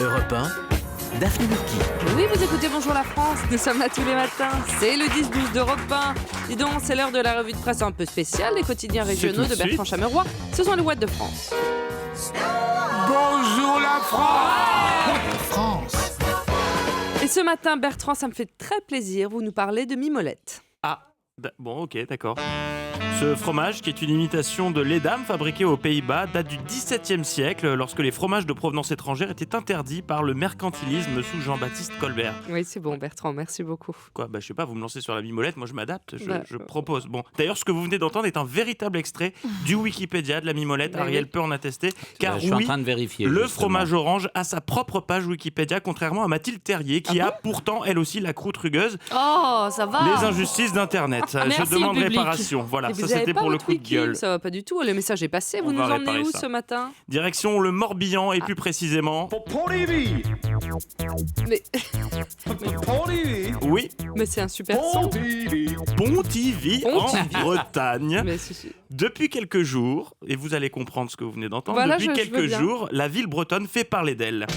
Europe 1, Daphné Burki. Oui, vous écoutez Bonjour la France, nous sommes là tous les matins, c'est le 10-12 d'Europe 1. Dis donc, c'est l'heure de la revue de presse un peu spéciale, les quotidiens régionaux de Bertrand Chameroy. Ce sont les Ouattes de France. Bonjour la France. Et ce matin, Bertrand, ça me fait très plaisir, vous nous parlez de mimolette. Ah, bon, ok, d'accord. Ce fromage, qui est une imitation de l'Edam fabriqué aux Pays-Bas, date du XVIIe siècle, lorsque les fromages de provenance étrangère étaient interdits par le mercantilisme sous Jean-Baptiste Colbert. Oui, c'est bon, Bertrand, merci beaucoup. Quoi, je sais pas, vous me lancez sur la mimolette, moi je m'adapte, je Bah, propose. Bon, d'ailleurs, ce que vous venez d'entendre est un véritable extrait du Wikipédia de la mimolette. Bah Ariel oui. peut en attester, car Je suis en oui, train de vérifier. le justement. fromage orange a sa propre page Wikipédia, contrairement à Mathilde Terrier, qui a pourtant, elle aussi, la croûte rugueuse. Oh, ça va. Les injustices d'Internet. Merci, Je demande le public. réparation. Voilà, Et ça vous avez c'était pas pour le votre coup de wiki, gueule. ça va pas du tout, le message est passé, vous On nous va emmenez réparer où ça. ce matin? Direction le Morbihan et plus précisément... Mais Oui, c'est un super son. Pontivy en Pontivy. Bretagne. Mais c'est- Depuis quelques jours, et vous allez comprendre ce que vous venez d'entendre, Voilà, depuis je veux quelques bien. jours, la ville bretonne fait parler d'elle.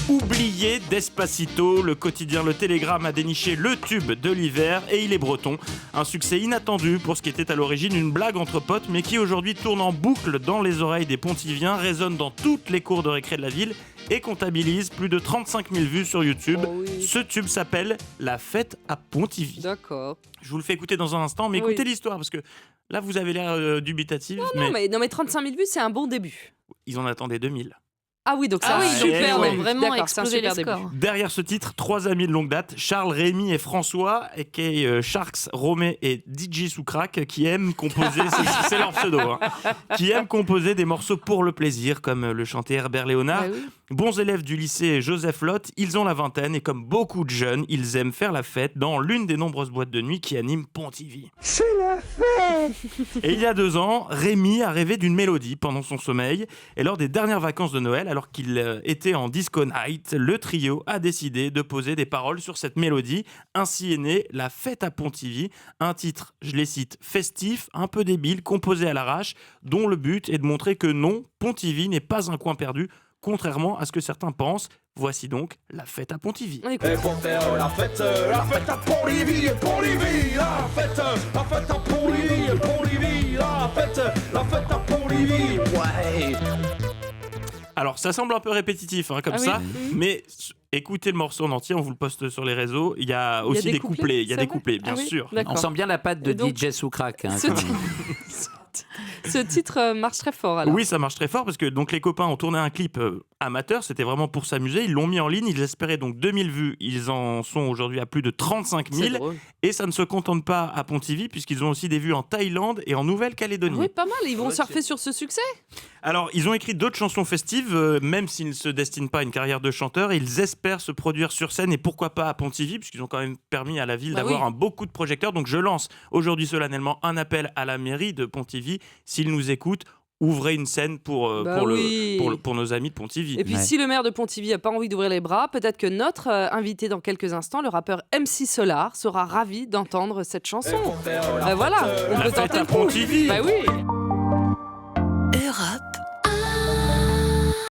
Oublié Despacito, le quotidien Le Télégramme a déniché le tube de l'hiver et il est breton. Un succès inattendu pour ce qui était à l'origine une blague entre potes, mais qui aujourd'hui tourne en boucle dans les oreilles des Pontiviens, résonne dans toutes les cours de récré de la ville et comptabilise plus de 35 000 vues sur YouTube. Oh oui. Ce tube s'appelle La fête à Pontivy. D'accord. Je vous le fais écouter dans un instant, mais Oui. écoutez l'histoire parce que là vous avez l'air dubitatif, Non, mais 35 000 vues, c'est un bon début. ils en attendaient 2000. Ah oui, donc c'est Ah un oui, super ouais. début. Vraiment D'accord, c'est un exploser les super début. scores. Derrière ce titre, trois amis de longue date, Charles, Rémi et François, aka Sharks, Romé et DJ Soukrak, qui aiment composer, c'est leur pseudo, hein, qui aiment composer des morceaux pour le plaisir, comme le chantait Herbert Léonard. Bah oui. Bons élèves du lycée Joseph Lotte, ils ont la vingtaine et comme beaucoup de jeunes, ils aiment faire la fête dans l'une des nombreuses boîtes de nuit qui animent Pontivy. C'est la fête. Et il y a 2 ans, Rémi a rêvé d'une mélodie pendant son sommeil. Et lors des dernières vacances de Noël, alors qu'il était en disco night, le trio a décidé de poser des paroles sur cette mélodie. Ainsi est née La fête à Pontivy, un titre, je les cite, festif, un peu débile, composé à l'arrache, dont le but est de montrer que non, Pontivy n'est pas un coin perdu, contrairement à ce que certains pensent. Voici donc La fête à Pontivy. On écoute. Et pour faire la fête à Pontivy, Pontivy, la fête à Pontivy, Pontivy, la fête à Pontivy. Ouais. Alors, ça semble un peu répétitif comme Ah oui. ça, Mhm. mais écoutez le morceau en entier, on vous le poste sur les réseaux. Il y a aussi des couplets. Il y a c'est des vrai couplets, bien Ah oui, sûr. d'accord. On sent bien la patte de Et donc, DJ Soukrak. Hein, Ce, quand ti- même. ce titre marche très fort alors. Oui, ça marche très fort parce que donc les copains ont tourné un clip amateur, c'était vraiment pour s'amuser. Ils l'ont mis en ligne, ils espéraient donc 2000 vues. Ils en sont aujourd'hui à plus de 35 C'est 000. drôle. Et ça ne se contente pas à Pontivy puisqu'ils ont aussi des vues en Thaïlande et en Nouvelle-Calédonie. Oui, pas mal. Ils vont Ouais, surfer sur ce succès. Alors, ils ont écrit d'autres chansons festives, même s'ils ne se destinent pas à une carrière de chanteur. Ils espèrent se produire sur scène et pourquoi pas à Pontivy, puisqu'ils ont quand même permis à la ville Bah d'avoir oui. un beau coup de projecteur. Donc, je lance aujourd'hui solennellement un appel à la mairie de Pontivy. S'ils nous écoutent, ouvrez une scène pour oui. nos amis de Pontivy. Et puis, Ouais. si le maire de Pontivy n'a pas envie d'ouvrir les bras, peut-être que notre invité dans quelques instants, le rappeur MC Solar, sera ravi d'entendre cette chanson. Voilà, on La peut fête tenter à le coup. Pontivy. Bah oui.